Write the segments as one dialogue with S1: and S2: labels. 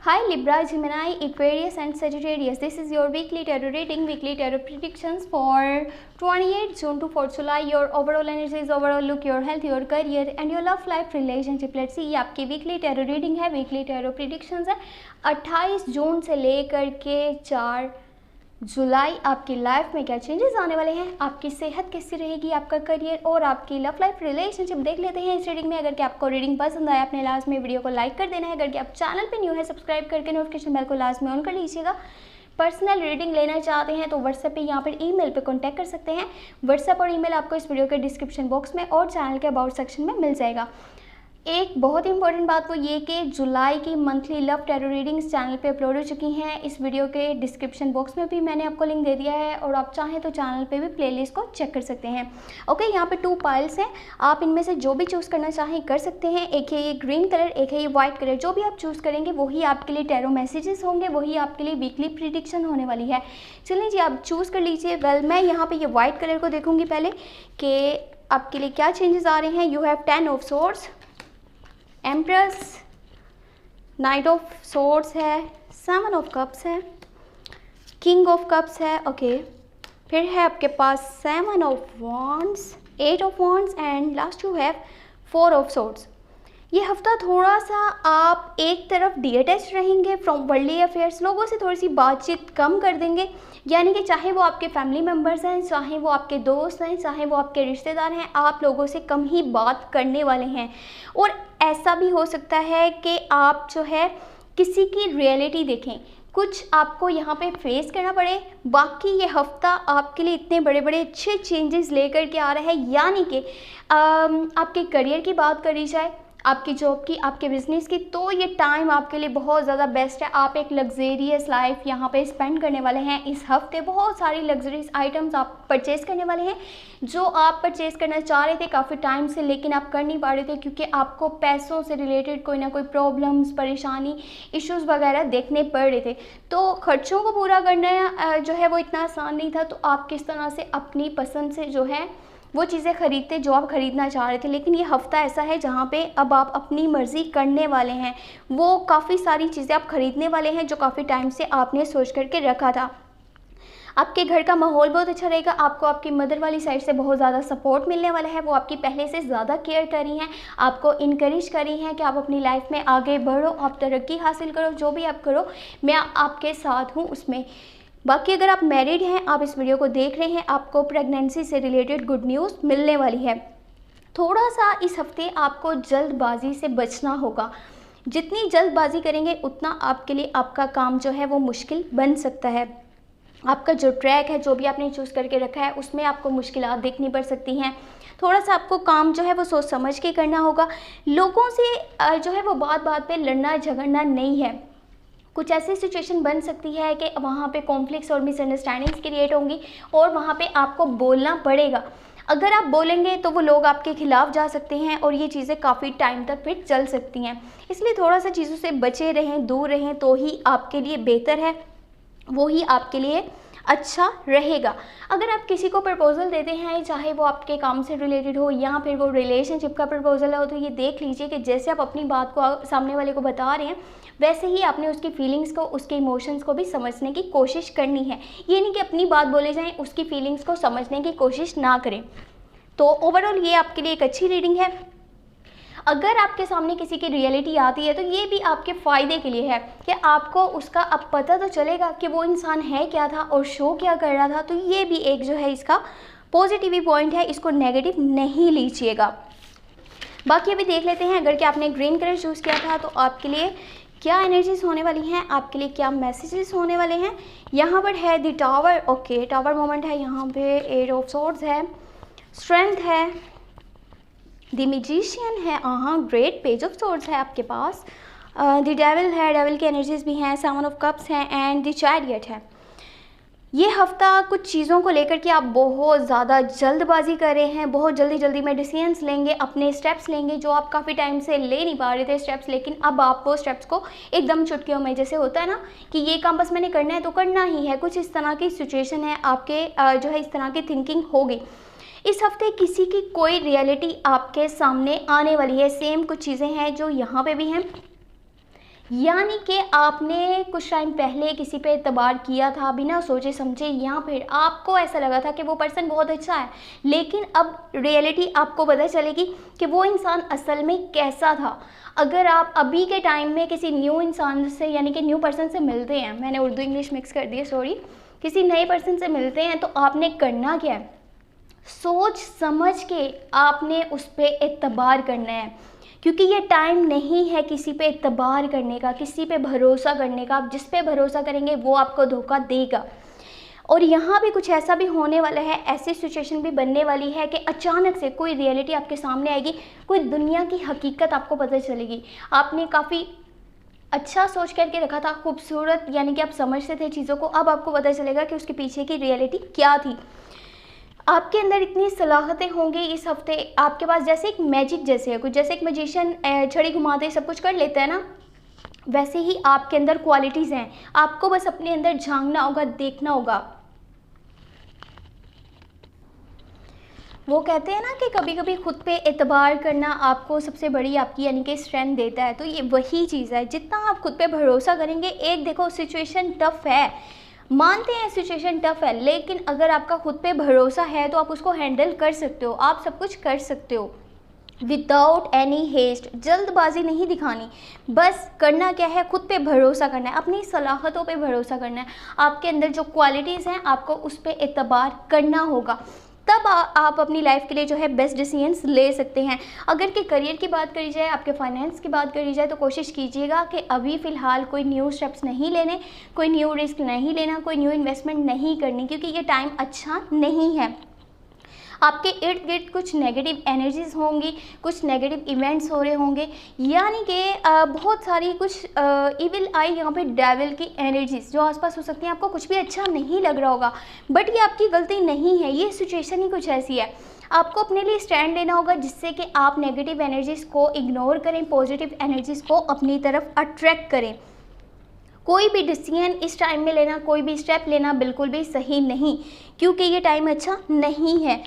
S1: Hi Libra, Gemini, Aquarius and Sagittarius. This is your weekly tarot reading, weekly tarot predictions for 28 June to 4 July. Your overall energies, overall look, your health, your career and your love life relationship. Let's see, ये आपकी weekly tarot reading है, weekly tarot predictions है 28 जून से लेकर के 4 जुलाई आपकी life में क्या चेंजेस आने वाले हैं, आपकी सेहत कैसी रहेगी, आपका करियर और आपकी लव लाइफ रिलेशनशिप देख लेते हैं इस रीडिंग में। अगर कि आपको रीडिंग पसंद आया अपने लास्ट में वीडियो को लाइक कर देना है। अगर कि आप चैनल पे न्यू है सब्सक्राइब करके नोटिफिकेशन बेल को लास्ट में ऑन कर लीजिएगा। पर्सनल रीडिंग लेना चाहते हैं तो व्हाट्सएप पे यहाँ पर ईमेल पे कांटेक्ट कर सकते हैं। व्हाट्सएप और ईमेल आपको इस वीडियो के डिस्क्रिप्शन बॉक्स में और चैनल के अबाउट सेक्शन में मिल जाएगा। एक बहुत इंपॉर्टेंट बात वो ये कि जुलाई की monthly love tarot readings channel पे अपलोड हो चुकी हैं। इस वीडियो के डिस्क्रिप्शन बॉक्स में भी मैंने आपको लिंक दे दिया है और आप चाहें तो चैनल पे भी प्लेलिस्ट को चेक कर सकते हैं। ओके, यहाँ पे 2 पाइल्स हैं, आप इनमें से जो भी चूज़ करना चाहें कर सकते हैं। एक है ये ग्रीन कलर, एक है ये वाइट कलर। जो भी आप चूज़ करेंगे वही आपके लिए टैरो मैसेजेस होंगे, वही आपके लिए वीकली प्रिडिक्शन होने वाली है। चलिए जी, आप चूज़ कर लीजिए। वेल, मैं यहाँ पर ये वाइट कलर को देखूँगी पहले कि आपके लिए क्या चेंजेस आ रहे हैं। You have 10 of swords, empress, night of swords है, 7 ऑफ कप्स है, किंग ऑफ कप्स है। ओके, फिर है आपके पास 7 of wands, 8 of wands and last you have 4 of swords. ये हफ्ता थोड़ा सा आप एक तरफ डिटैच रहेंगे फ्रॉम वर्ल्डली अफेयर्स, लोगों से थोड़ी सी बातचीत कम कर देंगे। यानी कि चाहे वो आपके फैमिली मेम्बर्स हैं, चाहे वो आपके दोस्त हैं, चाहे वो आपके रिश्तेदार हैं, आप लोगों से कम ही बात करने वाले हैं। और ऐसा भी हो सकता है कि आप जो है किसी की रियलिटी देखें, कुछ आपको यहाँ पे फेस करना पड़े। बाकी ये हफ्ता आपके लिए इतने बड़े बड़े अच्छे चेंजेस लेकर के आ रहा है। यानी कि आपके करियर की बात करी जाए, आपकी जॉब की, आपके बिजनेस की, तो ये टाइम आपके लिए बहुत ज़्यादा बेस्ट है। आप एक लग्जेरियस लाइफ यहाँ पे स्पेंड करने वाले हैं इस हफ्ते। बहुत सारी लग्जरीज आइटम्स आप परचेज़ करने वाले हैं जो आप परचेज़ करना चाह रहे थे काफ़ी टाइम से, लेकिन आप कर नहीं पा रहे थे क्योंकि आपको पैसों से रिलेटेड कोई ना कोई प्रॉब्लम्स, परेशानी, इश्यूज़ वगैरह देखने पड़ रहे थे। तो खर्चों को पूरा करना जो है वो इतना आसान नहीं था। तो आप किस तरह से अपनी पसंद से जो है वो चीज़ें खरीदते जो आप ख़रीदना चाह रहे थे। लेकिन ये हफ्ता ऐसा है जहाँ पे अब आप अपनी मर्ज़ी करने वाले हैं। वो काफ़ी सारी चीज़ें आप ख़रीदने वाले हैं जो काफ़ी टाइम से आपने सोच करके रखा था। आपके घर का माहौल बहुत अच्छा रहेगा। आपको आपकी मदर वाली साइड से बहुत ज़्यादा सपोर्ट मिलने वाला है। वो आपकी पहले से ज़्यादा केयर कर रही हैं, आपको इनकरेज कर रही हैं कि आप अपनी लाइफ में आगे बढ़ो, आप तरक्की हासिल करो, जो भी आप करो मैं आपके साथ हूँ उसमें। बाकी अगर आप मैरिड हैं, आप इस वीडियो को देख रहे हैं, आपको प्रेगनेंसी से रिलेटेड गुड न्यूज़ मिलने वाली है। थोड़ा सा इस हफ्ते आपको जल्दबाजी से बचना होगा। जितनी जल्दबाजी करेंगे उतना आपके लिए आपका काम जो है वो मुश्किल बन सकता है। आपका जो ट्रैक है, जो भी आपने चूज़ करके रखा है, उसमें आपको मुश्किलात देखनी पड़ सकती हैं। थोड़ा सा आपको काम जो है वो सोच समझ के करना होगा। लोगों से जो है वो बात बात पे लड़ना झगड़ना नहीं है। कुछ ऐसी सिचुएशन बन सकती है कि वहाँ पे कॉन्फ्लिक्ट्स और मिसअंडरस्टैंडिंग्स क्रिएट होंगी और वहाँ पे आपको बोलना पड़ेगा। अगर आप बोलेंगे तो वो लोग आपके खिलाफ जा सकते हैं और ये चीज़ें काफ़ी टाइम तक फिर चल सकती हैं। इसलिए थोड़ा सा चीज़ों से बचे रहें, दूर रहें तो ही आपके लिए बेहतर है, वो ही आपके लिए अच्छा रहेगा। अगर आप किसी को प्रपोज़ल देते हैं, चाहे वो आपके काम से रिलेटेड हो या फिर वो रिलेशनशिप का प्रपोज़ल हो, तो ये देख लीजिए कि जैसे आप अपनी बात को सामने वाले को बता रहे हैं वैसे ही आपने उसकी फीलिंग्स को, उसके इमोशंस को भी समझने की कोशिश करनी है। ये नहीं कि अपनी बात बोले जाएं, उसकी फीलिंग्स को समझने की कोशिश ना करें। तो ओवरऑल ये आपके लिए एक अच्छी रीडिंग है। अगर आपके सामने किसी की रियलिटी आती है तो ये भी आपके फ़ायदे के लिए है कि आपको उसका अब पता तो चलेगा कि वो इंसान है क्या था और शो क्या कर रहा था। तो ये भी एक जो है इसका पॉजिटिव पॉइंट है, इसको नेगेटिव नहीं लीजिएगा। बाकी अभी देख लेते हैं, अगर कि आपने ग्रीन कलर चूज़ किया था तो आपके लिए क्या एनर्जीज होने वाली हैं, आपके लिए क्या मैसेजेस होने वाले हैं। यहाँ पर है the tower. Okay, tower moment है, यहाँ पे 8 ऑफ सोर्ड्स है, स्ट्रेंथ है, द मैजिशियन है, ग्रेट पेज ऑफ सोर्ड्स है आपके पास, द डेविल है, डेविल की एनर्जीज भी हैं, 7 ऑफ कप्स हैं एंड द चैरियट है। ये हफ्ता कुछ चीज़ों को लेकर के आप बहुत ज़्यादा जल्दबाजी कर रहे हैं, बहुत जल्दी में डिसीजंस लेंगे, अपने स्टेप्स लेंगे जो आप काफ़ी टाइम से ले नहीं पा रहे थे स्टेप्स, लेकिन अब आप वो स्टेप्स को एकदम चुटकियों में, जैसे होता है ना कि ये काम बस मैंने करना है तो करना ही है, कुछ इस तरह की सिचुएशन है आपके जो है इस तरह की थिंकिंग होगी। इस हफ्ते किसी की कोई रियलिटी आपके सामने आने वाली है। सेम कुछ चीज़ें हैं जो यहाँ पे भी हैं। यानी कि आपने कुछ टाइम पहले किसी पे एतबार किया था बिना सोचे समझे, या फिर आपको ऐसा लगा था कि वो पर्सन बहुत अच्छा है, लेकिन अब रियलिटी आपको पता चलेगी कि वो इंसान असल में कैसा था। अगर आप अभी के टाइम में किसी न्यू इंसान से यानी कि न्यू पर्सन से मिलते हैं, मैंने उर्दू इंग्लिश मिक्स कर दी है सॉरी, किसी नए पर्सन से मिलते हैं तो आपने करना क्या है, सोच समझ के आपने उस पर एतबार करना है, क्योंकि ये टाइम नहीं है किसी पे एतबार करने का, किसी पे भरोसा करने का। आप जिस पे भरोसा करेंगे वो आपको धोखा देगा। और यहाँ भी कुछ ऐसा भी होने वाला है, ऐसी सिचुएशन भी बनने वाली है कि अचानक से कोई रियलिटी आपके सामने आएगी, कोई दुनिया की हकीकत आपको पता चलेगी। आपने काफ़ी अच्छा सोच करके रखा था, खूबसूरत यानी कि आप समझते थे चीज़ों को, अब आपको पता चलेगा कि उसके पीछे की रियलिटी क्या थी। आपके अंदर इतनी सलाहतें होंगी इस हफ्ते आपके पास, जैसे एक मैजिक जैसे है कुछ, जैसे एक मैजिशियन छड़ी घुमाते सब कुछ कर लेता है ना, वैसे ही आपके अंदर क्वालिटीज़ हैं। आपको बस अपने अंदर झांकना होगा, देखना होगा। वो कहते हैं ना कि कभी कभी खुद पे एतबार करना आपको सबसे बड़ी आपकी यानी कि स्ट्रेंथ देता है, तो ये वही चीज़ है। जितना आप खुद पे भरोसा करेंगे, एक देखो सिचुएशन टफ है, मानते हैं सिचुएशन टफ है, लेकिन अगर आपका खुद पे भरोसा है तो आप उसको हैंडल कर सकते हो, आप सब कुछ कर सकते हो विदाउट एनी हेस्ट। जल्दबाजी नहीं दिखानी, बस करना क्या है, खुद पे भरोसा करना है, अपनी सलाहतों पे भरोसा करना है। आपके अंदर जो क्वालिटीज़ हैं आपको उस पर एतबार करना होगा, तब आप अपनी लाइफ के लिए जो है बेस्ट डिसीजंस ले सकते हैं। अगर कि करियर की बात करी जाए, आपके फाइनेंस की बात करी जाए, तो कोशिश कीजिएगा कि अभी फ़िलहाल कोई न्यू स्टेप्स नहीं लेने, कोई न्यू रिस्क नहीं लेना, कोई न्यू इन्वेस्टमेंट नहीं करनी, क्योंकि ये टाइम अच्छा नहीं है। आपके इर्द गिर्द कुछ नेगेटिव एनर्जीज होंगी, कुछ नेगेटिव इवेंट्स हो रहे होंगे, यानी कि बहुत सारी कुछ इविल आई यहाँ पे डेविल की एनर्जीज जो आसपास हो सकती हैं। आपको कुछ भी अच्छा नहीं लग रहा होगा, बट ये आपकी गलती नहीं है, ये सिचुएशन ही कुछ ऐसी है। आपको अपने लिए स्टैंड लेना होगा जिससे कि आप नेगेटिव एनर्जीज़ को इग्नोर करें, पॉजिटिव एनर्जीज़ को अपनी तरफ अट्रैक्ट करें। कोई भी डिसीजन इस टाइम में लेना, कोई भी स्टेप लेना बिल्कुल भी सही नहीं, क्योंकि ये टाइम अच्छा नहीं है।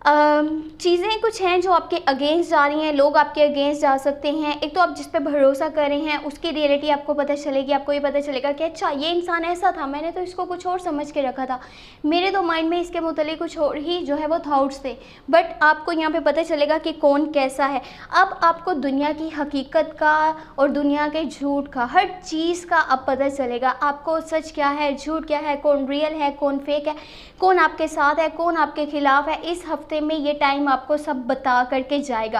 S1: चीज़ें कुछ हैं जो आपके अगेंस्ट जा रही हैं, लोग आपके अगेंस्ट जा सकते हैं। एक तो आप जिस पे भरोसा कर रहे हैं उसकी रियलिटी आपको पता चलेगी, आपको ये पता चलेगा कि अच्छा ये इंसान ऐसा था, मैंने तो इसको कुछ और समझ के रखा था, मेरे तो माइंड में इसके मुतालिक कुछ और ही जो है वो थाट्स थे, बट आपको यहाँ पे पता चलेगा कि कौन कैसा है। अब आपको दुनिया की हकीकत का और दुनिया के झूठ का, हर चीज़ का अब पता चलेगा। आपको सच क्या है, झूठ क्या है, कौन रियल है, कौन फेक है, कौन आपके साथ है, कौन आपके खिलाफ है। इस हफ्ते में ये टाइम आपको सब बता करके जाएगा।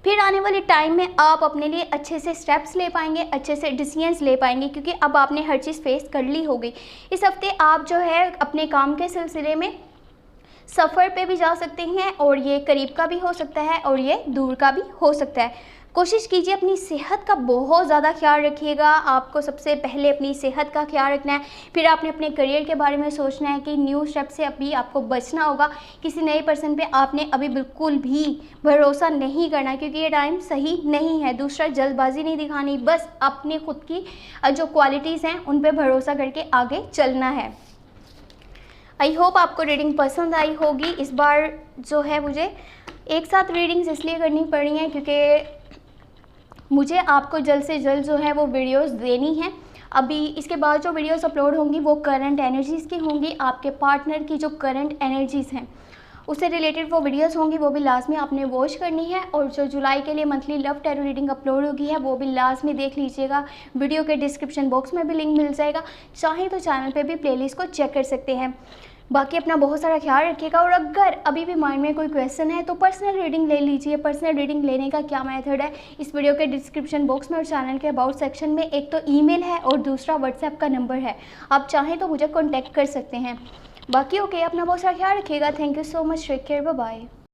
S1: फिर आने वाले टाइम में आप अपने लिए अच्छे से स्टेप्स ले पाएंगे, अच्छे से डिसीजंस ले पाएंगे, क्योंकि अब आपने हर चीज़ फेस कर ली होगी। इस हफ्ते आप जो है अपने काम के सिलसिले में सफ़र पे भी जा सकते हैं, और ये करीब का भी हो सकता है और ये दूर का भी हो सकता है। कोशिश कीजिए अपनी सेहत का बहुत ज़्यादा ख्याल रखिएगा। आपको सबसे पहले अपनी सेहत का ख्याल रखना है, फिर आपने अपने करियर के बारे में सोचना है कि न्यू स्टेप से अभी आपको बचना होगा। किसी नए पर्सन पे आपने अभी बिल्कुल भी भरोसा नहीं करना, क्योंकि ये टाइम सही नहीं है। दूसरा, जल्दबाजी नहीं दिखानी, बस अपने खुद की जो क्वालिटीज़ हैं उन पर भरोसा करके आगे चलना है। आई होप आपको रीडिंग पसंद आई होगी। इस बार जो है मुझे एक साथ रीडिंग्स इसलिए करनी पड़ी हैं क्योंकि मुझे आपको जल्द से जल्द जो है वो वीडियोस देनी है। अभी इसके बाद जो वीडियोस अपलोड होंगी वो करंट एनर्जीज़ की होंगी। आपके पार्टनर की जो करंट एनर्जीज़ हैं उससे रिलेटेड वो वीडियोस होंगी, वो भी लाजमी आपने वॉच करनी है। और जो जुलाई के लिए monthly love tarot reading upload होगी है वो भी लाजमी देख लीजिएगा। वीडियो के डिस्क्रिप्शन बॉक्स में भी लिंक मिल जाएगा, चाहे तो चैनल पे भी प्लेलिस्ट को चेक कर सकते हैं। बाकी अपना बहुत सारा ख्याल रखिएगा, और अगर अभी भी माइंड में कोई क्वेश्चन है तो पर्सनल रीडिंग ले लीजिए। पर्सनल रीडिंग लेने का क्या मेथड है, इस वीडियो के डिस्क्रिप्शन बॉक्स में और चैनल के अबाउट सेक्शन में एक तो ईमेल है और दूसरा व्हाट्सएप का नंबर है, आप चाहें तो मुझे कॉन्टैक्ट कर सकते हैं। बाकी ओके, अपना बहुत सारा ख्याल रखिएगा। Thank you so much, take care, bye bye.